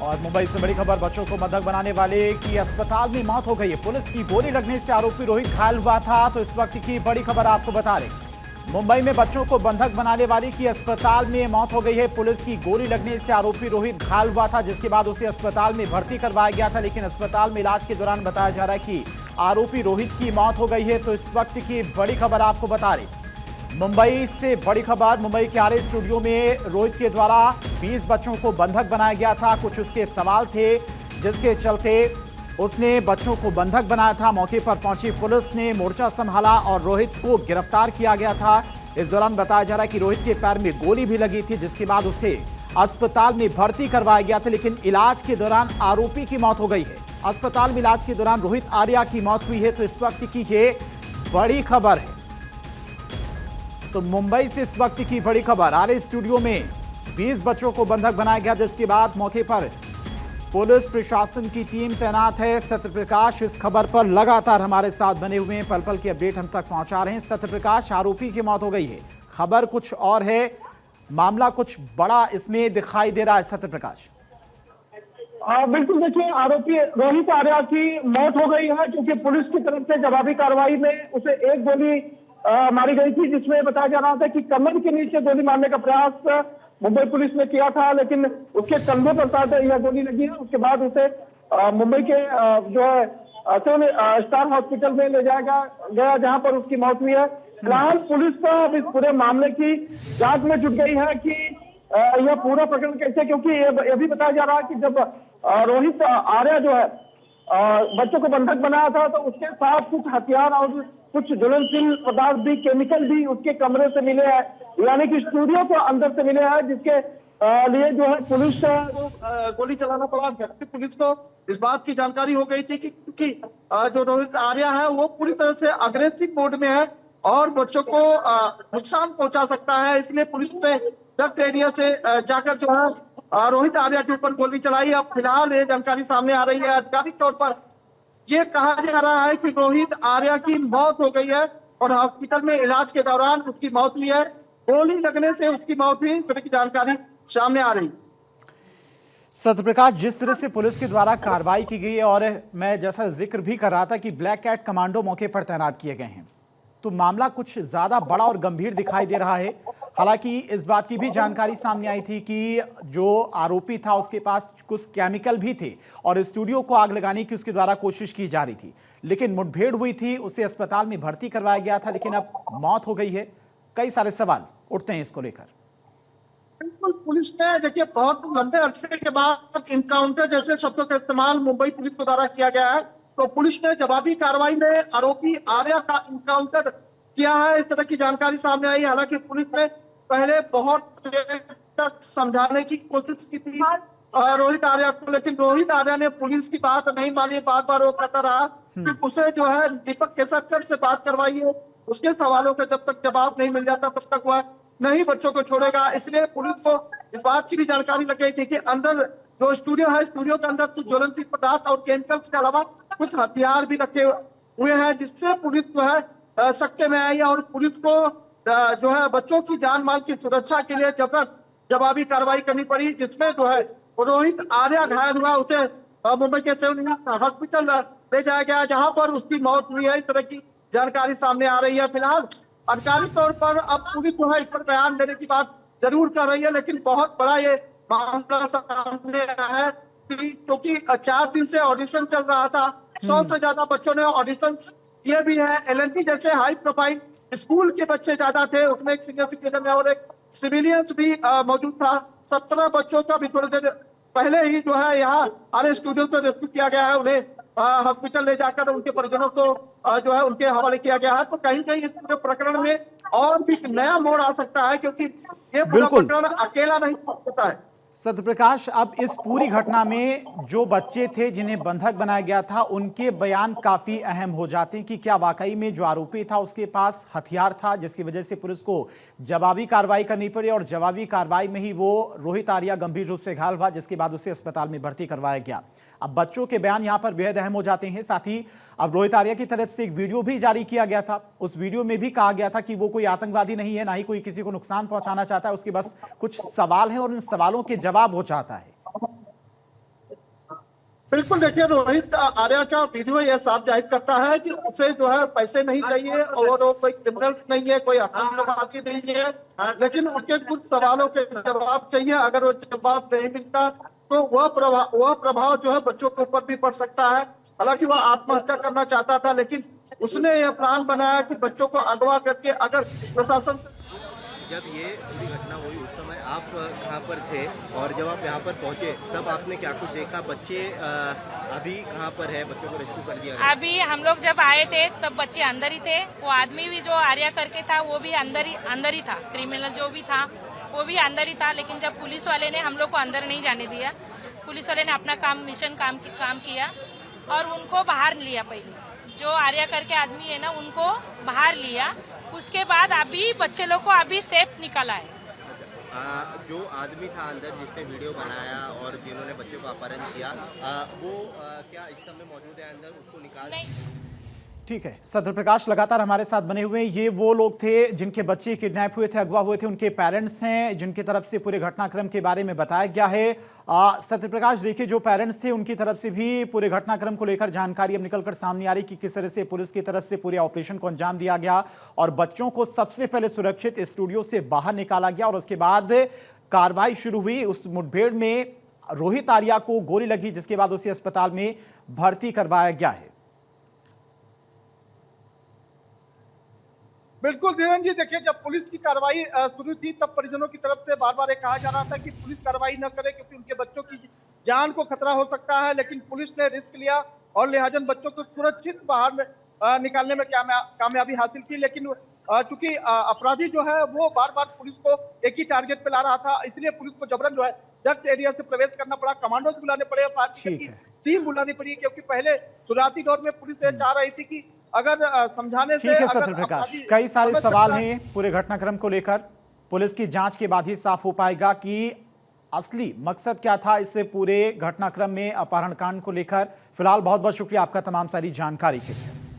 और मुंबई से बड़ी खबर, बच्चों को बंधक बनाने वाले की अस्पताल में मौत हो गई है। पुलिस की गोली लगने से आरोपी रोहित घायल हुआ था। तो इस वक्त की बड़ी खबर आपको बता रहे, मुंबई में बच्चों को बंधक बनाने वाली की अस्पताल में मौत हो गई है। पुलिस की गोली लगने से आरोपी रोहित घायल हुआ था, जिसके बाद उसे अस्पताल में भर्ती करवाया गया था, लेकिन अस्पताल में इलाज के दौरान बताया जा रहा है कि आरोपी रोहित की मौत हो गई है। तो इस वक्त की बड़ी खबर आपको बता रहे, मुंबई से बड़ी खबर, मुंबई के आरए स्टूडियो में रोहित के द्वारा 20 बच्चों को बंधक बनाया गया था। कुछ उसके सवाल थे जिसके चलते उसने बच्चों को बंधक बनाया था। मौके पर पहुंची पुलिस ने मोर्चा संभाला और रोहित को गिरफ्तार किया गया था। इस दौरान बताया जा रहा है कि रोहित के पैर में गोली भी लगी थी, जिसके बाद उसे अस्पताल में भर्ती करवाया गया था, लेकिन इलाज के दौरान आरोपी की मौत हो गई है। अस्पताल में इलाज के दौरान रोहित आर्या की मौत हुई है। तो इस वक्त की ये बड़ी खबर है। तो मुंबई से इस वक्त की बड़ी खबर, आरए स्टूडियो में 20 बच्चों को बंधक बनाया गया, जिसके बाद मौके पर पुलिस प्रशासन की टीम तैनात है। सत्यप्रकाश इस खबर पर लगातार हमारे साथ बने हुए हैं, पल पल की अपडेट हम तक पहुंचा रहे हैं। सत्यप्रकाश, आरोपी की मौत हो गई है, खबर कुछ और है, मामला कुछ बड़ा इसमें दिखाई दे रहा है। सत्यप्रकाश, बिल्कुल, देखिए, आरोपी रोहित आर्या की मौत हो गई है, क्योंकि पुलिस की तरफ से जवाबी कार्रवाई में उसे एक गोली मारी गई थी, जिसमें बताया जा रहा था कि कमर के नीचे गोली मारने का प्रयास मुंबई पुलिस ने किया था, लेकिन उसके कंधों पर साथ यह गोली लगी है। उसके बाद उसे मुंबई के जो है स्टार हॉस्पिटल में ले जाया गया, जहां पर उसकी मौत हुई है। फिलहाल पुलिस तो अब इस पूरे मामले की जांच में जुट गई है कि यह पूरा प्रकरण कैसे, क्योंकि यह भी बताया जा रहा है कि जब रोहित आर्या जो है बच्चों को बंधक बनाया था, तो उसके साथ कुछ हथियार और कुछ ज्वलनशील पदार्थ भी, केमिकल भी उसके कमरे से मिले हैं, यानी कि स्टूडियो के अंदर से मिले हैं, जिसके लिए जो है पुलिस गोली चलाना पड़ा। पुलिस को इस बात की जानकारी हो गई थी कि क्योंकि जो रोहित आर्या है वो पूरी तरह से अग्रेसिव मोड में है और बच्चों को नुकसान पहुंचा सकता है, इसलिए पुलिस ने डक्ट एरिया से जाकर जो है रोहित आर्या के ऊपर गोली चलाई। अब फिलहाल ये जानकारी सामने आ रही है, आधिकारिक तौर पर ये कहा जा रहा है कि रोहित आर्या की मौत हो गई है और हॉस्पिटल में इलाज के दौरान उसकी मौत हुई है। गोली लगने से उसकी मौत हुई, इस तरह की जानकारी सामने आ रही। सत्यप्रकाश, जिस तरह से पुलिस के द्वारा कार्रवाई की गई है और मैं जैसा जिक्र भी कर रहा था कि ब्लैक कैट कमांडो मौके पर तैनात किए गए हैं, तो मामला कुछ ज्यादा बड़ा और गंभीर दिखाई दे रहा है। हालांकि इस बात की भी जानकारी सामने आई थी कि जो आरोपी था उसके पास कुछ केमिकल भी थे और स्टूडियो को आग लगाने की उसके द्वारा कोशिश की जा रही थी, लेकिन मुठभेड़ हुई थी, उसे अस्पताल में भर्ती करवाया गया था, लेकिन अब मौत हो गई है। कई सारे सवाल उठते हैं इसको लेकर। बिल्कुल, पुलिस ने देखिए बहुत लंबे अरसे के बाद इनकाउंटर जैसे शब्दों का इस्तेमाल मुंबई पुलिस के द्वारा किया गया है, तो पुलिस ने जवाबी कार्रवाई में आरोपी आर्या का इनकाउंटर किया है, इस तरह की जानकारी सामने आई। हालांकि पुलिस ने पहले बहुत देर तक समझाने की कोशिश की थी रोहित आर्या को, लेकिन रोहित आर्या ने पुलिस की बात नहीं मानी, बार बार वो कहता रहा कि उसे जो है दीपक केसरकर से बात करवाइए, उसके सवालों का जब तक जवाब नहीं मिल जाता तब तक वह नहीं बच्चों को छोड़ेगा। इसलिए पुलिस को इस बात की भी जानकारी लग गई थी कि अंदर जो स्टूडियो है, स्टूडियो के अंदर कुछ ज्वलनशील पदार्थ और केमिकल्स के अलावा कुछ हथियार भी रखे हुए हैं, जिससे पुलिस जो है सकते में आई और पुलिस को जो है बच्चों की जान माल की सुरक्षा के लिए जवाबी कार्रवाई करनी पड़ी, जिसमें जो है रोहित आर्या घायल हुआ, उसे मुंबई के सिविल हॉस्पिटल ले जाया गया, जहां पर उसकी मौत हुई है। इस तरह की जानकारी सामने आ रही है। फिलहाल आधिकारिक तौर पर अब पुलिस जो है इस पर बयान देने की बात जरूर कर रही है, लेकिन बहुत बड़ा ये मामला सामने आया है क्योंकि 4 दिन से ऑडिशन चल रहा था, 100 से ज्यादा बच्चों ने ऑडिशन किए भी है। एलएनटी जैसे हाई प्रोफाइल स्कूल के बच्चे ज्यादा थे, उसमें एक सीनियर सिटीजन और एक सिविलियंस भी मौजूद था। 17 बच्चों का भी थोड़ी देर पहले ही जो है यहाँ आरए स्टूडियो से रेस्क्यू किया गया है, उन्हें हॉस्पिटल ले जाकर उनके परिजनों को जो है उनके हवाले किया गया है। तो कहीं कहीं इस पूरे प्रकरण में और भी नया मोड़ आ सकता है, क्योंकि ये पूरा प्रकरण अकेला नहीं हो सकता है। सत्यप्रकाश, अब इस पूरी घटना में जो बच्चे थे जिन्हें बंधक बनाया गया था, उनके बयान काफी अहम हो जाते हैं कि क्या वाकई में जो आरोपी था उसके पास हथियार था, जिसकी वजह से पुलिस को जवाबी कार्रवाई करनी पड़ी और जवाबी कार्रवाई में ही वो रोहित आर्या गंभीर रूप से घायल हुआ, जिसके बाद उसे अस्पताल में भर्ती करवाया गया। अब बच्चों के बयान यहां पर बेहद अहम हो जाते हैं। साथ ही अब रोहित आर्या की तरफ से एक वीडियो भी जारी किया गया था, उस वीडियो में भी कहा गया था कि वो कोई आतंकवादी नहीं है, ना ही कोई किसी को नुकसान पहुंचाना चाहता है, उसके बस कुछ सवाल हैं और उन सवालों के जवाब वो चाहता है। बिल्कुल, देखिए रोहित आर्या का वीडियो यह साफ जाहिर करता है कि उसे जो है पैसे नहीं चाहिए और वो कोई क्रिमिनल्स नहीं है, कोई आतंकवादी नहीं है, लेकिन उसके कुछ सवालों के जवाब चाहिए। अगर वो जवाब नहीं मिलता तो वह प्रभाव जो है बच्चों के ऊपर भी पड़ सकता है। हालांकि वह आत्महत्या करना चाहता था, लेकिन उसने यह प्लान बनाया कि बच्चों को अगवा करके अगर प्रशासन जब ये पूरी घटना हुई उस समय आप कहाँ पर थे और जब आप यहाँ पर पहुँचे तब आपने क्या कुछ देखा? बच्चे अभी कहाँ पर है? बच्चों को रेस्क्यू कर दिया गया? अभी हम लोग जब आए थे तब बच्चे अंदर ही थे। वो आदमी भी जो आर्या करके था वो भी अंदर ही था। क्रिमिनल जो भी था वो भी अंदर ही था, लेकिन जब पुलिस वाले ने हम लोग को अंदर नहीं जाने दिया, पुलिस वाले ने अपना काम किया और उनको बाहर लिया। पहले जो आर्या करके आदमी है ना उनको बाहर लिया, उसके बाद अभी बच्चे लोग को अभी सेफ निकाला है। जो आदमी था अंदर जिसने वीडियो बनाया और जिन्होंने बच्चे को अपहरण किया, वो क्या इस समय मौजूद है अंदर? उसको निकाल नहीं। ठीक है, सत्यप्रकाश लगातार हमारे साथ बने हुए हैं। ये वो लोग थे जिनके बच्चे किडनैप हुए थे, अगवा हुए थे, उनके पेरेंट्स हैं जिनकी तरफ से पूरे घटनाक्रम के बारे में बताया गया है। सत्यप्रकाश, देखिए जो पेरेंट्स थे उनकी तरफ से भी पूरे घटनाक्रम को लेकर जानकारी अब निकलकर सामने आ रही कि किस तरह से पुलिस की तरफ से पूरे ऑपरेशन को अंजाम दिया गया और बच्चों को सबसे पहले सुरक्षित स्टूडियो से बाहर निकाला गया और उसके बाद कार्रवाई शुरू हुई। उस मुठभेड़ में रोहित आर्या को गोली लगी, जिसके बाद उसे अस्पताल में भर्ती करवाया गया है। बिल्कुल धीरेन्द्र जी, देखिए जब पुलिस की कार्रवाई शुरू थी तब परिजनों की तरफ से बार बार कहा जा रहा था कि पुलिस कार्रवाई न करे क्योंकि उनके बच्चों की जान को खतरा हो सकता है, लेकिन पुलिस ने रिस्क लिया और लिहाजन बच्चों को सुरक्षित बाहर निकालने में कामयाबी हासिल की। लेकिन चूंकि अपराधी जो है वो बार बार पुलिस को एक ही टारगेट पे ला रहा था, इसलिए पुलिस को जबरन जो है डक्ट एरिया से प्रवेश करना पड़ा, कमांडोज बुलाने पड़े, फायर की टीम बुलानी पड़ी, क्योंकि पहले शुरुआती दौर में पुलिस ये चाह रही थी कि अगर समझाने से ठीक है सत्यप्रकाश, कई सारे सवाल हैं पूरे घटनाक्रम को लेकर। पुलिस की जांच के बाद ही साफ हो पाएगा कि असली मकसद क्या था इससे पूरे घटनाक्रम में अपहरण कांड को लेकर। फिलहाल बहुत बहुत शुक्रिया आपका तमाम सारी जानकारी के लिए।